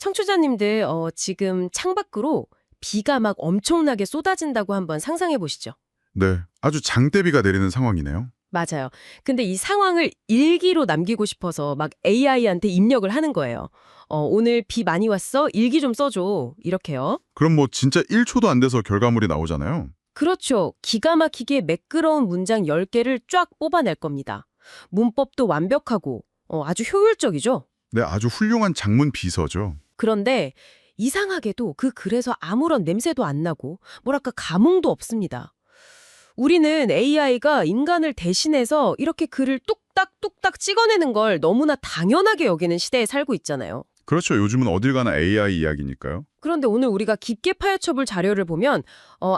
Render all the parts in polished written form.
청취자님들, 지금 창밖으로 비가 막 엄청나게 쏟아진다고 한번 상상해 보시죠. 네, 아주 장대비가 내리는 상황이네요. 맞아요. 근데 이 상황을 일기로 남기고 싶어서 막 AI한테 입력을 하는 거예요. 오늘 비 많이 왔어? 일기 좀 써줘. 이렇게요. 그럼 뭐 진짜 1초도 안 돼서 결과물이 나오잖아요. 그렇죠. 기가 막히게 매끄러운 문장 10개를 쫙 뽑아낼 겁니다. 문법도 완벽하고 아주 효율적이죠. 네, 아주 훌륭한 장문 비서죠. 그런데 이상하게도 그 글에서 아무런 냄새도 안 나고 뭐랄까 감흥도 없습니다. 우리는 AI가 인간을 대신해서 이렇게 글을 뚝딱뚝딱 찍어내는 걸 너무나 당연하게 여기는 시대에 살고 있잖아요. 그렇죠. 요즘은 어딜 가나 AI 이야기니까요. 그런데 오늘 우리가 깊게 파헤쳐볼 자료를 보면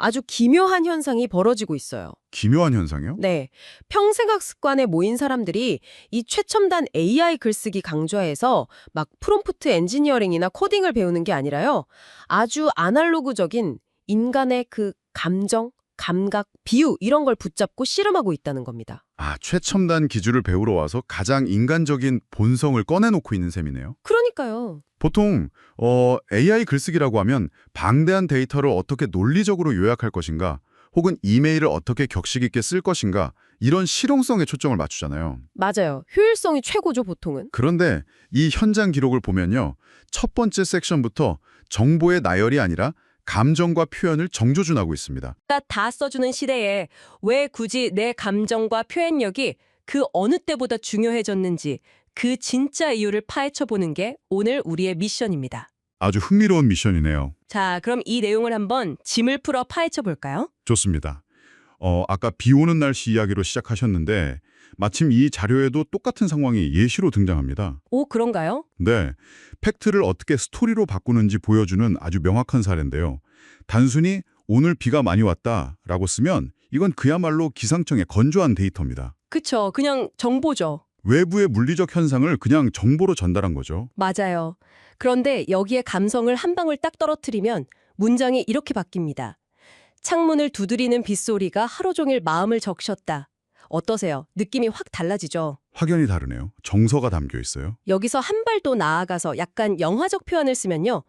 아주 기묘한 현상이 벌어지고 있어요. 기묘한 현상이요? 네, 평생학 습관에 모인 사람들이 이 최첨단 AI 글쓰기 강좌에서 막 프롬프트 엔지니어링이나 코딩을 배우는 게 아니라요. 아주 아날로그적인 인간의 그 감정, 감각, 비유 이런 걸 붙잡고 씨름하고 있다는 겁니다. 아, 최첨단 기술을 배우러 와서 가장 인간적인 본성을 꺼내놓고 있는 셈이네요. 그러니까요. 보통 AI 글쓰기라고 하면 방대한 데이터를 어떻게 논리적으로 요약할 것인가, 혹은 이메일을 어떻게 격식 있게 쓸 것인가, 이런 실용성에 초점을 맞추잖아요. 맞아요. 효율성이 최고죠, 보통은. 그런데 이 현장 기록을 보면요, 첫 번째 섹션부터 정보의 나열이 아니라 감정과 표현을 정조준하고 있습니다. 다 써주는 시대에 왜 굳이 내 감정과 표현력이 그 어느 때보다 중요해졌는지 그 진짜 이유를 파헤쳐보는 게 오늘 우리의 미션입니다. 아주 흥미로운 미션이네요. 자, 그럼 이 내용을 한번 짐을 풀어 파헤쳐볼까요? 좋습니다. 아까 비 오는 날씨 이야기로 시작하셨는데 마침 이 자료에도 똑같은 상황이 예시로 등장합니다. 오, 그런가요? 네, 팩트를 어떻게 스토리로 바꾸는지 보여주는 아주 명확한 사례인데요. 단순히 오늘 비가 많이 왔다라고 쓰면 이건 그야말로 기상청의 건조한 데이터입니다. 그쵸, 그냥 정보죠. 외부의 물리적 현상을 그냥 정보로 전달한 거죠. 맞아요. 그런데 여기에 감성을 한 방울 딱 떨어뜨리면 문장이 이렇게 바뀝니다. 창문을 두드리는 빗소리가 하루 종일 마음을 적셨다. 어떠세요? 느낌이 확 달라지죠? 확연히 다르네요. 정서가 담겨 있어요. 여기서 한 발 더 나아가서 약간 영화적 표현을 쓰면요.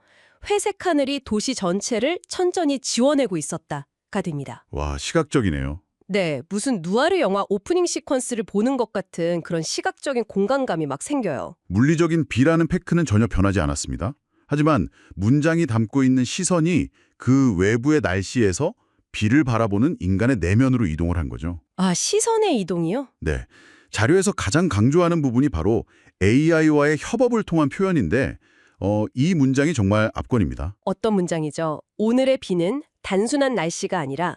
회색 하늘이 도시 전체를 천천히 지워내고 있었다가 됩니다. 와, 시각적이네요. 네, 무슨 누아르 영화 오프닝 시퀀스를 보는 것 같은 그런 시각적인 공간감이 막 생겨요. 물리적인 비라는 팩트는 전혀 변하지 않았습니다. 하지만 문장이 담고 있는 시선이 그 외부의 날씨에서 비를 바라보는 인간의 내면으로 이동을 한 거죠. 아, 시선의 이동이요? 네, 자료에서 가장 강조하는 부분이 바로 AI와의 협업을 통한 표현인데 이 문장이 정말 압권입니다. 어떤 문장이죠? 오늘의 비는 단순한 날씨가 아니라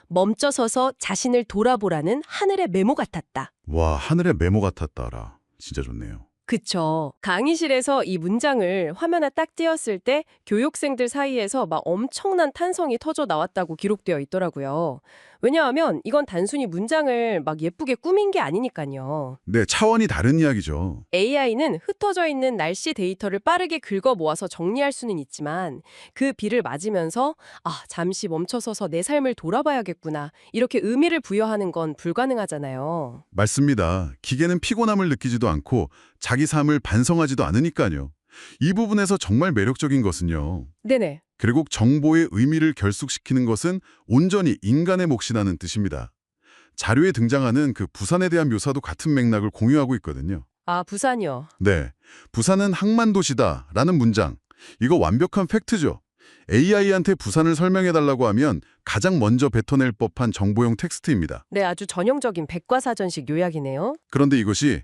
멈춰서서 자신을 돌아보라는 하늘의 메모 같았다. 와, 하늘의 메모 같았다라. 진짜 좋네요. 그쵸. 강의실에서 이 문장을 화면에 딱 띄었을 때 교육생들 사이에서 막 엄청난 탄성이 터져 나왔다고 기록되어 있더라고요. 왜냐하면 이건 단순히 문장을 막 예쁘게 꾸민 게 아니니까요. 네, 차원이 다른 이야기죠. AI는 흩어져 있는 날씨 데이터를 빠르게 긁어 모아서 정리할 수는 있지만 그 비를 맞으면서 잠시 멈춰서서 내 삶을 돌아봐야겠구나. 이렇게 의미를 부여하는 건 불가능하잖아요. 맞습니다. 기계는 피곤함을 느끼지도 않고 자기 삶을 반성하지도 않으니까요. 이 부분에서 정말 매력적인 것은요. 네네. 결국 정보의 의미를 결속시키는 것은 온전히 인간의 몫이라는 뜻입니다. 자료에 등장하는 그 부산에 대한 묘사도 같은 맥락을 공유하고 있거든요. 아, 부산이요. 네, 부산은 항만도시다라는 문장. 이거 완벽한 팩트죠. AI한테 부산을 설명해달라고 하면 가장 먼저 뱉어낼 법한 정보용 텍스트입니다. 네, 아주 전형적인 백과사전식 요약이네요. 그런데 이것이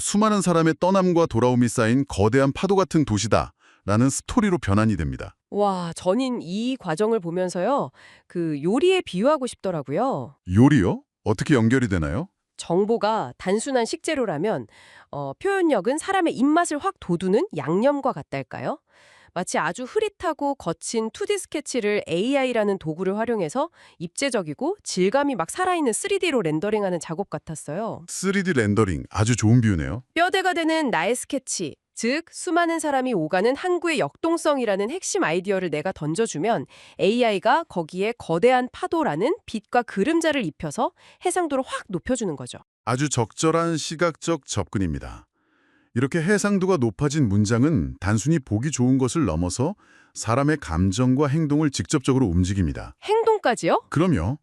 수많은 사람의 떠남과 돌아옴이 쌓인 거대한 파도 같은 도시다라는 스토리로 변환이 됩니다. 와, 저는 이 과정을 보면서요. 그 요리에 비유하고 싶더라고요. 요리요? 어떻게 연결이 되나요? 정보가 단순한 식재료라면 표현력은 사람의 입맛을 확 돋우는 양념과 같달까요? 마치 아주 흐릿하고 거친 2D 스케치를 AI라는 도구를 활용해서 입체적이고 질감이 막 살아있는 3D로 렌더링하는 작업 같았어요. 3D 렌더링, 아주 좋은 비유네요. 뼈대가 되는 나의 스케치, 즉 수많은 사람이 오가는 항구의 역동성이라는 핵심 아이디어를 내가 던져주면 AI가 거기에 거대한 파도라는 빛과 그림자를 입혀서 해상도를 확 높여주는 거죠. 아주 적절한 시각적 접근입니다. 이렇게 해상도가 높아진 문장은 단순히 보기 좋은 것을 넘어서 사람의 감정과 행동을 직접적으로 움직입니다. 행동까지요? 그럼요.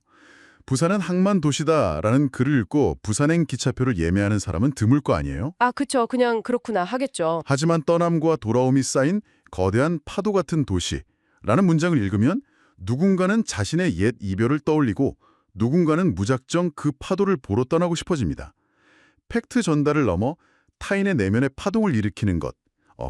부산은 항만 도시다라는 글을 읽고 부산행 기차표를 예매하는 사람은 드물 거 아니에요? 아, 그쵸. 그냥 그렇구나 하겠죠. 하지만 떠남과 돌아옴이 쌓인 거대한 파도 같은 도시라는 문장을 읽으면 누군가는 자신의 옛 이별을 떠올리고 누군가는 무작정 그 파도를 보러 떠나고 싶어집니다. 팩트 전달을 넘어 타인의 내면의 파동을 일으키는 것,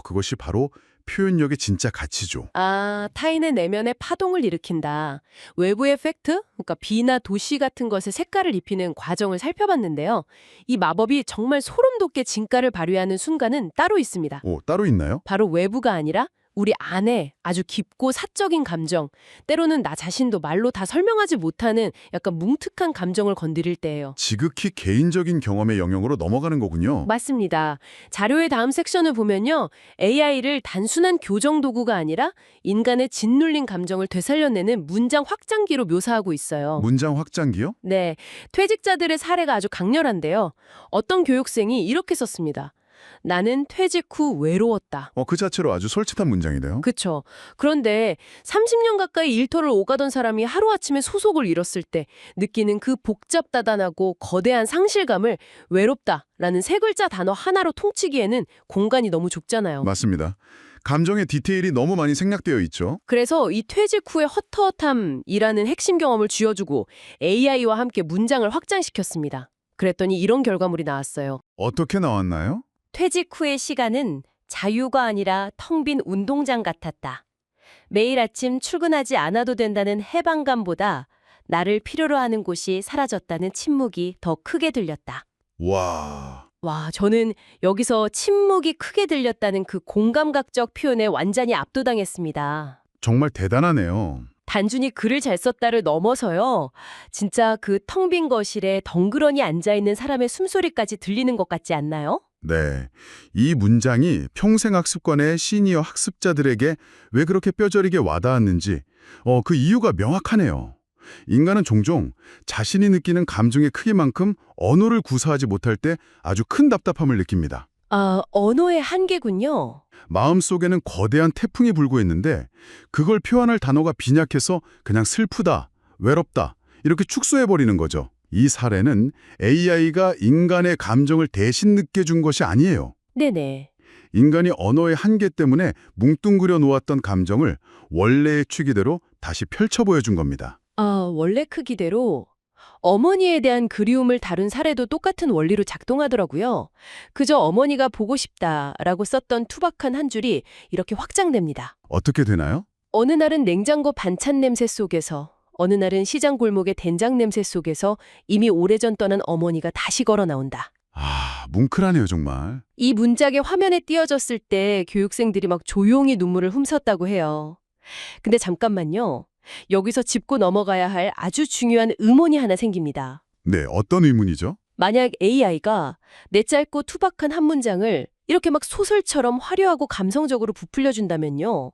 그것이 바로 표현력의 진짜 가치죠. 아, 타인의 내면의 파동을 일으킨다. 외부의 팩트, 그러니까 비나 도시 같은 것에 색깔을 입히는 과정을 살펴봤는데요. 이 마법이 정말 소름 돋게 진가를 발휘하는 순간은 따로 있습니다. 오, 따로 있나요? 바로 외부가 아니라 우리 안에 아주 깊고 사적인 감정, 때로는 나 자신도 말로 다 설명하지 못하는 약간 뭉툭한 감정을 건드릴 때예요. 지극히 개인적인 경험의 영역으로 넘어가는 거군요. 맞습니다. 자료의 다음 섹션을 보면요. AI를 단순한 교정 도구가 아니라 인간의 짓눌린 감정을 되살려내는 문장 확장기로 묘사하고 있어요. 문장 확장기요? 네, 퇴직자들의 사례가 아주 강렬한데요. 어떤 교육생이 이렇게 썼습니다. 나는 퇴직 후 외로웠다. 그 자체로 아주 솔직한 문장이네요. 그쵸. 그런데 30년 가까이 일터를 오가던 사람이 하루아침에 소속을 잃었을 때 느끼는 그 복잡다단하고 거대한 상실감을 외롭다라는 세 글자 단어 하나로 통치기에는 공간이 너무 좁잖아요. 맞습니다. 감정의 디테일이 너무 많이 생략되어 있죠. 그래서 이 퇴직 후의 헛헛함이라는 핵심 경험을 쥐어주고 AI와 함께 문장을 확장시켰습니다. 그랬더니 이런 결과물이 나왔어요. 어떻게 나왔나요? 퇴직 후의 시간은 자유가 아니라 텅 빈 운동장 같았다. 매일 아침 출근하지 않아도 된다는 해방감보다 나를 필요로 하는 곳이 사라졌다는 침묵이 더 크게 들렸다. 와, 와, 저는 여기서 침묵이 크게 들렸다는 그 공감각적 표현에 완전히 압도당했습니다. 정말 대단하네요. 단순히 글을 잘 썼다를 넘어서요. 진짜 그 텅 빈 거실에 덩그러니 앉아있는 사람의 숨소리까지 들리는 것 같지 않나요? 네, 이 문장이 평생학습관의 시니어 학습자들에게 왜 그렇게 뼈저리게 와닿았는지 그 이유가 명확하네요. 인간은 종종 자신이 느끼는 감정의 크기만큼 언어를 구사하지 못할 때 아주 큰 답답함을 느낍니다. 아, 언어의 한계군요. 마음속에는 거대한 태풍이 불고 있는데 그걸 표현할 단어가 빈약해서 그냥 슬프다, 외롭다 이렇게 축소해버리는 거죠. 이 사례는 AI가 인간의 감정을 대신 느껴준 것이 아니에요. 네네. 인간이 언어의 한계 때문에 뭉뚱그려 놓았던 감정을 원래의 취기대로 다시 펼쳐 보여준 겁니다. 아, 원래 크기대로 어머니에 대한 그리움을 다룬 사례도 똑같은 원리로 작동하더라고요. 그저 어머니가 보고 싶다라고 썼던 투박한 한 줄이 이렇게 확장됩니다. 어떻게 되나요? 어느 날은 냉장고 반찬 냄새 속에서, 어느 날은 시장 골목의 된장 냄새 속에서 이미 오래전 떠난 어머니가 다시 걸어 나온다. 아, 뭉클하네요 정말. 이 문장이 화면에 띄어졌을 때 교육생들이 막 조용히 눈물을 훔쳤다고 해요. 근데 잠깐만요. 여기서 짚고 넘어가야 할 아주 중요한 의문이 하나 생깁니다. 네, 어떤 의문이죠? 만약 AI가 내 짧고 투박한 한 문장을 이렇게 막 소설처럼 화려하고 감성적으로 부풀려준다면요.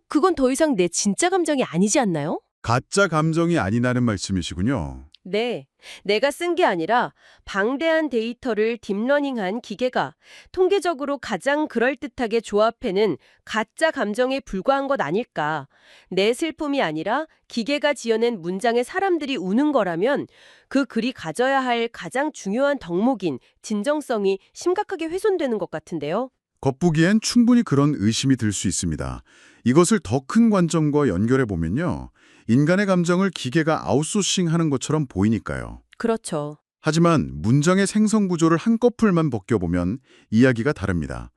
그건 더 이상 내 진짜 감정이 아니지 않나요? 가짜 감정이 아니라는 말씀이시군요. 네, 내가 쓴 게 아니라 방대한 데이터를 딥러닝한 기계가 통계적으로 가장 그럴듯하게 조합해낸 가짜 감정에 불과한 것 아닐까. 내 슬픔이 아니라 기계가 지어낸 문장에 사람들이 우는 거라면 그 글이 가져야 할 가장 중요한 덕목인 진정성이 심각하게 훼손되는 것 같은데요. 겉보기엔 충분히 그런 의심이 들 수 있습니다. 이것을 더 큰 관점과 연결해 보면요. 인간의 감정을 기계가 아웃소싱하는 것처럼 보이니까요. 그렇죠. 하지만 문장의 생성 구조를 한꺼풀만 벗겨보면 이야기가 다릅니다.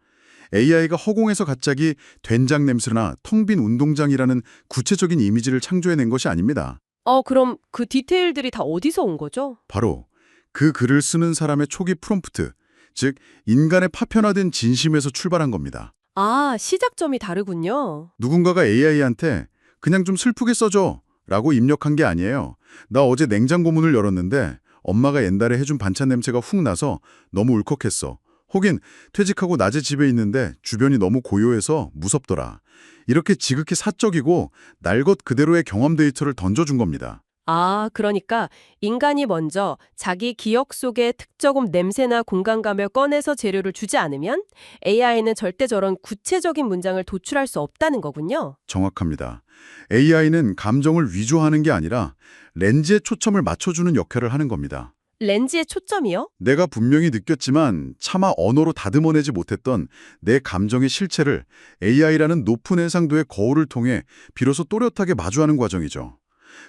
AI가 허공에서 갑자기 된장 냄새나 텅 빈 운동장이라는 구체적인 이미지를 창조해낸 것이 아닙니다. 그럼 그 디테일들이 다 어디서 온 거죠? 바로 그 글을 쓰는 사람의 초기 프롬프트, 즉 인간의 파편화된 진심에서 출발한 겁니다. 아, 시작점이 다르군요. 누군가가 AI한테 그냥 좀 슬프게 써줘 라고 입력한 게 아니에요. 나 어제 냉장고 문을 열었는데 엄마가 옛날에 해준 반찬 냄새가 훅 나서 너무 울컥했어. 혹은 퇴직하고 낮에 집에 있는데 주변이 너무 고요해서 무섭더라. 이렇게 지극히 사적이고 날 것 그대로의 경험 데이터를 던져준 겁니다. 아, 그러니까 인간이 먼저 자기 기억 속의 특정음 냄새나 공간감을 꺼내서 재료를 주지 않으면 AI는 절대 저런 구체적인 문장을 도출할 수 없다는 거군요. 정확합니다. AI는 감정을 위조하는 게 아니라 렌즈에 초점을 맞춰주는 역할을 하는 겁니다. 렌즈의 초점이요? 내가 분명히 느꼈지만 차마 언어로 다듬어내지 못했던 내 감정의 실체를 AI라는 높은 해상도의 거울을 통해 비로소 또렷하게 마주하는 과정이죠.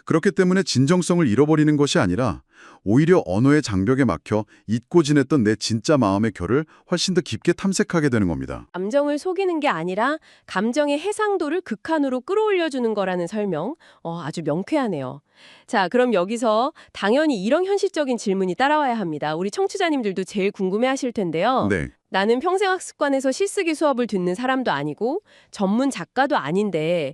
그렇기 때문에 진정성을 잃어버리는 것이 아니라 오히려 언어의 장벽에 막혀 잊고 지냈던 내 진짜 마음의 결을 훨씬 더 깊게 탐색하게 되는 겁니다. 감정을 속이는 게 아니라 감정의 해상도를 극한으로 끌어올려주는 거라는 설명. 아주 명쾌하네요. 자, 그럼 여기서 당연히 이런 현실적인 질문이 따라와야 합니다. 우리 청취자님들도 제일 궁금해하실 텐데요. 네. 나는 평생학습관에서 실습기 수업을 듣는 사람도 아니고 전문 작가도 아닌데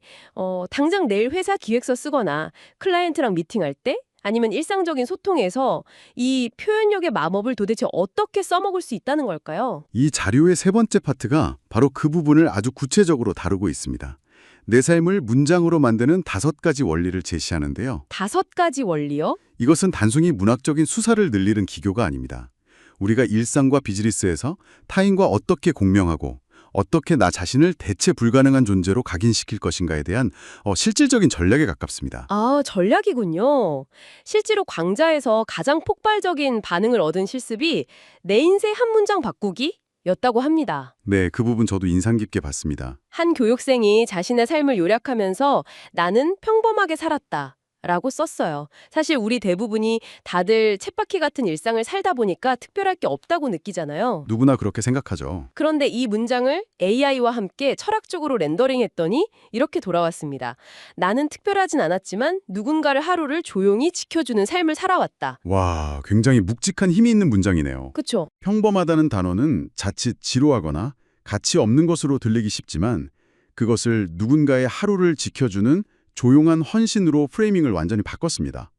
당장 내일 회사 기획서 쓰거나 클라이언트랑 미팅할 때 아니면 일상적인 소통에서 이 표현력의 마법을 도대체 어떻게 써먹을 수 있다는 걸까요? 이 자료의 세 번째 파트가 바로 그 부분을 아주 구체적으로 다루고 있습니다. 내 삶을 문장으로 만드는 5가지 원리를 제시하는데요. 5가지 원리요? 이것은 단순히 문학적인 수사를 늘리는 기교가 아닙니다. 우리가 일상과 비즈니스에서 타인과 어떻게 공명하고 어떻게 나 자신을 대체 불가능한 존재로 각인시킬 것인가에 대한 실질적인 전략에 가깝습니다. 아, 전략이군요. 실제로 강좌에서 가장 폭발적인 반응을 얻은 실습이 내 인생 한 문장 바꾸기? 였다고 합니다. 네, 그 부분 저도 인상 깊게 봤습니다. 한 교육생이 자신의 삶을 요약하면서 나는 평범하게 살았다. 라고 썼어요. 사실 우리 대부분이 다들 쳇바퀴 같은 일상을 살다 보니까 특별할 게 없다고 느끼잖아요. 누구나 그렇게 생각하죠. 그런데 이 문장을 AI와 함께 철학적으로 렌더링했더니 이렇게 돌아왔습니다. 나는 특별하진 않았지만 누군가를 하루를 조용히 지켜주는 삶을 살아왔다. 와, 굉장히 묵직한 힘이 있는 문장이네요. 그쵸? 평범하다는 단어는 자칫 지루하거나 가치 없는 것으로 들리기 쉽지만 그것을 누군가의 하루를 지켜주는 조용한 헌신으로 프레이밍을 완전히 바꿨습니다.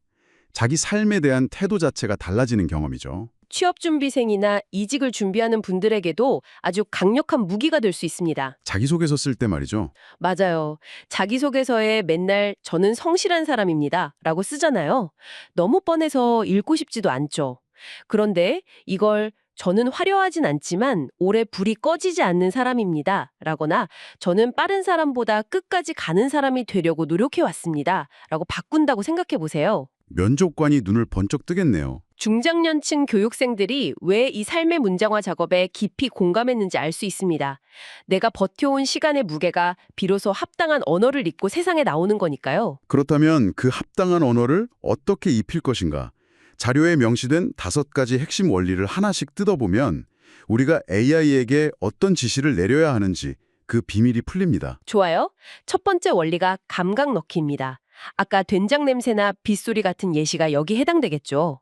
자기 삶에 대한 태도 자체가 달라지는 경험이죠. 취업준비생이나 이직을 준비하는 분들에게도 아주 강력한 무기가 될 수 있습니다. 자기소개서 쓸 때 말이죠. 맞아요. 자기소개서에 맨날 저는 성실한 사람입니다. 라고 쓰잖아요. 너무 뻔해서 읽고 싶지도 않죠. 그런데 이걸 저는 화려하진 않지만 오래 불이 꺼지지 않는 사람입니다. 라거나 저는 빠른 사람보다 끝까지 가는 사람이 되려고 노력해왔습니다. 라고 바꾼다고 생각해 보세요. 면접관이 눈을 번쩍 뜨겠네요. 중장년층 교육생들이 왜 이 삶의 문장화 작업에 깊이 공감했는지 알 수 있습니다. 내가 버텨온 시간의 무게가 비로소 합당한 언어를 읽고 세상에 나오는 거니까요. 그렇다면 그 합당한 언어를 어떻게 입힐 것인가? 자료에 명시된 5가지 핵심 원리를 하나씩 뜯어보면 우리가 AI에게 어떤 지시를 내려야 하는지 그 비밀이 풀립니다. 좋아요. 첫 번째 원리가 감각 넣기입니다. 아까 된장 냄새나 빗소리 같은 예시가 여기 해당되겠죠.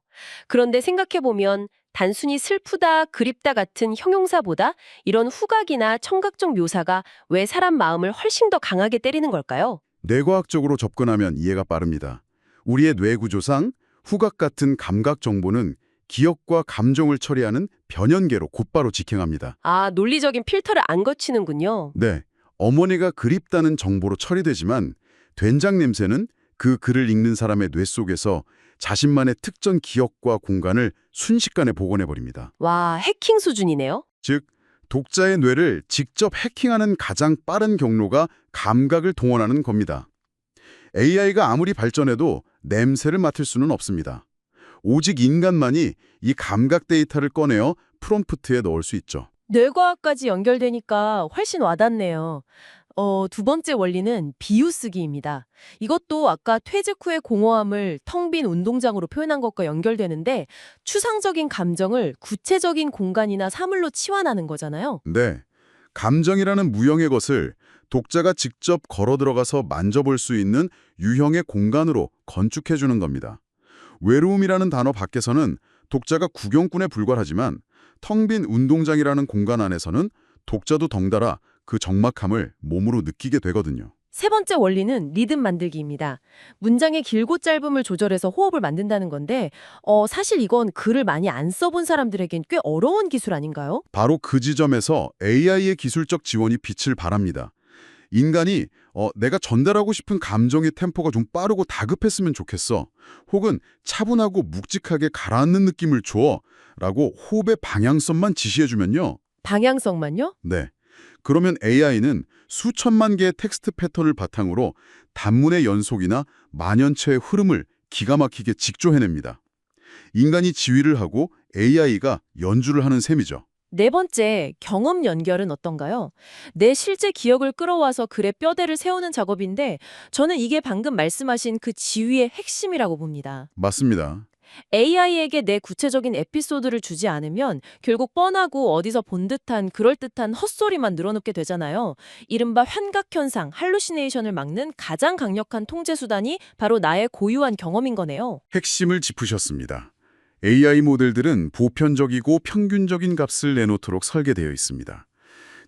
그런데 생각해보면 단순히 슬프다, 그립다 같은 형용사보다 이런 후각이나 청각적 묘사가 왜 사람 마음을 훨씬 더 강하게 때리는 걸까요? 뇌과학적으로 접근하면 이해가 빠릅니다. 우리의 뇌 구조상 후각 같은 감각 정보는 기억과 감정을 처리하는 변연계로 곧바로 직행합니다. 아, 논리적인 필터를 안 거치는군요. 네, 어머니가 그립다는 정보로 처리되지만 된장 냄새는 그 글을 읽는 사람의 뇌 속에서 자신만의 특정 기억과 공간을 순식간에 복원해버립니다. 와, 해킹 수준이네요. 즉, 독자의 뇌를 직접 해킹하는 가장 빠른 경로가 감각을 동원하는 겁니다. AI가 아무리 발전해도 냄새를 맡을 수는 없습니다. 오직 인간만이 이 감각 데이터를 꺼내어 프롬프트에 넣을 수 있죠. 뇌과학까지 연결되니까 훨씬 와닿네요. 두 번째 원리는 비유쓰기입니다. 이것도 아까 퇴직 후의 공허함을 텅 빈 운동장으로 표현한 것과 연결되는데 추상적인 감정을 구체적인 공간이나 사물로 치환하는 거잖아요. 네, 감정이라는 무형의 것을 독자가 직접 걸어 들어가서 만져볼 수 있는 유형의 공간으로 건축해주는 겁니다. 외로움이라는 단어 밖에서는 독자가 구경꾼에 불과하지만 텅 빈 운동장이라는 공간 안에서는 독자도 덩달아 그 적막함을 몸으로 느끼게 되거든요. 세 번째 원리는 리듬 만들기입니다. 문장의 길고 짧음을 조절해서 호흡을 만든다는 건데 사실 이건 글을 많이 안 써본 사람들에겐 꽤 어려운 기술 아닌가요? 바로 그 지점에서 AI의 기술적 지원이 빛을 발합니다. 인간이 내가 전달하고 싶은 감정의 템포가 좀 빠르고 다급했으면 좋겠어. 혹은 차분하고 묵직하게 가라앉는 느낌을 줘. 라고 호흡의 방향성만 지시해주면요. 방향성만요? 네. 그러면 AI는 수천만 개의 텍스트 패턴을 바탕으로 단문의 연속이나 만연체의 흐름을 기가 막히게 직조해냅니다. 인간이 지휘를 하고 AI가 연주를 하는 셈이죠. 네 번째, 경험 연결은 어떤가요? 내 실제 기억을 끌어와서 글에 뼈대를 세우는 작업인데 저는 이게 방금 말씀하신 그 지휘의 핵심이라고 봅니다. 맞습니다. AI에게 내 구체적인 에피소드를 주지 않으면 결국 뻔하고 어디서 본 듯한 그럴듯한 헛소리만 늘어놓게 되잖아요. 이른바 환각현상, 할루시네이션을 막는 가장 강력한 통제 수단이 바로 나의 고유한 경험인 거네요. 핵심을 짚으셨습니다. AI 모델들은 보편적이고 평균적인 값을 내놓도록 설계되어 있습니다.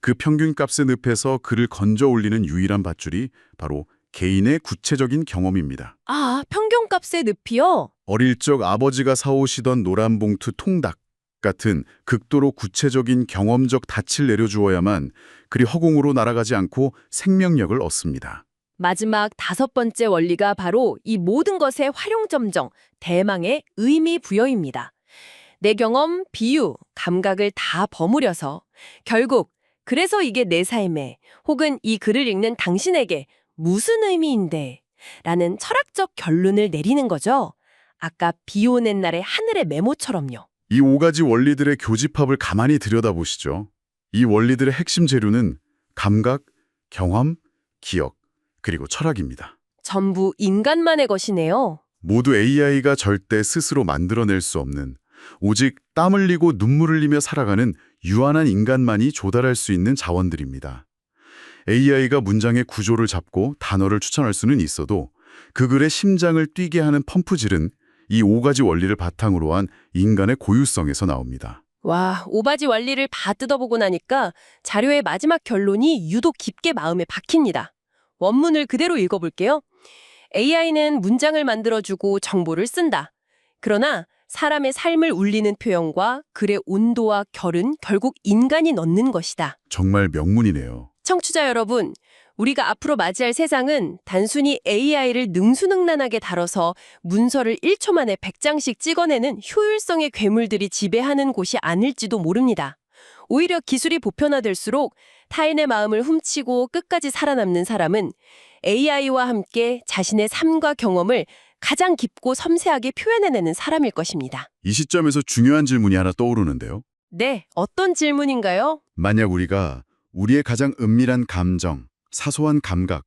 그 평균 값의 늪에서 글을 건져 올리는 유일한 밧줄이 바로 개인의 구체적인 경험입니다. 아, 평균값의 늪이요? 어릴 적 아버지가 사오시던 노란 봉투 통닭 같은 극도로 구체적인 경험적 닻을 내려주어야만 글이 허공으로 날아가지 않고 생명력을 얻습니다. 마지막 5번째 원리가 바로 이 모든 것의 활용점정, 대망의 의미 부여입니다. 내 경험, 비유, 감각을 다 버무려서 결국 그래서 이게 내 삶에 혹은 이 글을 읽는 당신에게 무슨 의미인데? 라는 철학적 결론을 내리는 거죠. 아까 비 오는 날의 하늘의 메모처럼요. 이 5가지 원리들의 교집합을 가만히 들여다보시죠. 이 원리들의 핵심 재료는 감각, 경험, 기억, 그리고 철학입니다. 전부 인간만의 것이네요. 모두 AI가 절대 스스로 만들어낼 수 없는, 오직 땀 흘리고 눈물 흘리며 살아가는 유한한 인간만이 조달할 수 있는 자원들입니다. AI가 문장의 구조를 잡고 단어를 추천할 수는 있어도 그 글의 심장을 뛰게 하는 펌프질은 이 5가지 원리를 바탕으로 한 인간의 고유성에서 나옵니다. 와, 5가지 원리를 다 뜯어보고 나니까 자료의 마지막 결론이 유독 깊게 마음에 박힙니다. 원문을 그대로 읽어볼게요. AI는 문장을 만들어주고 정보를 쓴다. 그러나 사람의 삶을 울리는 표현과 글의 온도와 결은 결국 인간이 넣는 것이다. 정말 명문이네요. 청취자 여러분, 우리가 앞으로 맞이할 세상은 단순히 AI를 능수능란하게 다뤄서 문서를 1초 만에 100장씩 찍어내는 효율성의 괴물들이 지배하는 곳이 아닐지도 모릅니다. 오히려 기술이 보편화될수록 타인의 마음을 훔치고 끝까지 살아남는 사람은 AI와 함께 자신의 삶과 경험을 가장 깊고 섬세하게 표현해내는 사람일 것입니다. 이 시점에서 중요한 질문이 하나 떠오르는데요. 네, 어떤 질문인가요? 만약 우리가 우리의 가장 은밀한 감정, 사소한 감각,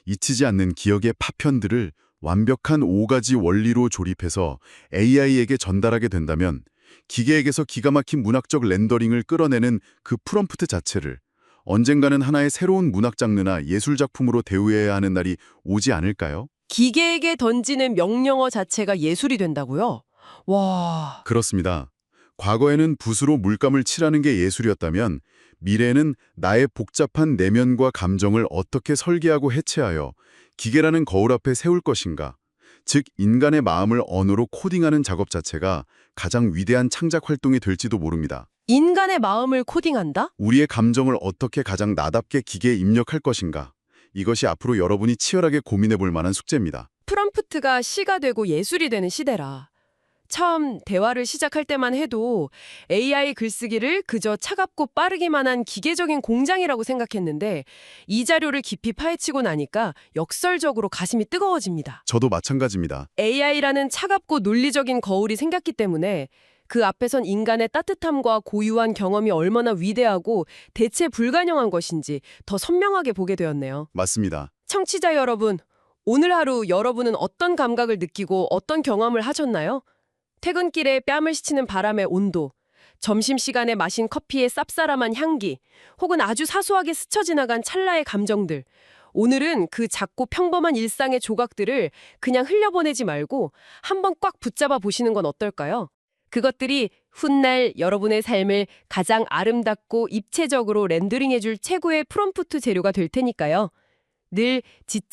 잊히지 않는 기억의 파편들을 완벽한 5가지 원리로 조립해서 AI에게 전달하게 된다면 기계에게서 기가 막힌 문학적 렌더링을 끌어내는 그 프롬프트 자체를 언젠가는 하나의 새로운 문학 장르나 예술 작품으로 대우해야 하는 날이 오지 않을까요? 기계에게 던지는 명령어 자체가 예술이 된다고요? 와... 그렇습니다. 과거에는 붓으로 물감을 칠하는 게 예술이었다면 미래에는 나의 복잡한 내면과 감정을 어떻게 설계하고 해체하여 기계라는 거울 앞에 세울 것인가, 즉 인간의 마음을 언어로 코딩하는 작업 자체가 가장 위대한 창작 활동이 될지도 모릅니다. 인간의 마음을 코딩한다? 우리의 감정을 어떻게 가장 나답게 기계에 입력할 것인가, 이것이 앞으로 여러분이 치열하게 고민해 볼 만한 숙제입니다. 프롬프트가 시가 되고 예술이 되는 시대라. 처음 대화를 시작할 때만 해도 AI 글쓰기를 그저 차갑고 빠르기만 한 기계적인 공장이라고 생각했는데 이 자료를 깊이 파헤치고 나니까 역설적으로 가슴이 뜨거워집니다. 저도 마찬가지입니다. AI라는 차갑고 논리적인 거울이 생겼기 때문에 그 앞에선 인간의 따뜻함과 고유한 경험이 얼마나 위대하고 대체 불가능한 것인지 더 선명하게 보게 되었네요. 맞습니다. 청취자 여러분, 오늘 하루 여러분은 어떤 감각을 느끼고 어떤 경험을 하셨나요? 퇴근길에 뺨을 스치는 바람의 온도, 점심시간에 마신 커피의 쌉싸름한 향기, 혹은 아주 사소하게 스쳐 지나간 찰나의 감정들. 오늘은 그 작고 평범한 일상의 조각들을 그냥 흘려보내지 말고 한번 꽉 붙잡아 보시는 건 어떨까요? 그것들이 훗날 여러분의 삶을 가장 아름답고 입체적으로 렌더링해줄 최고의 프롬프트 재료가 될 테니까요. 늘 지적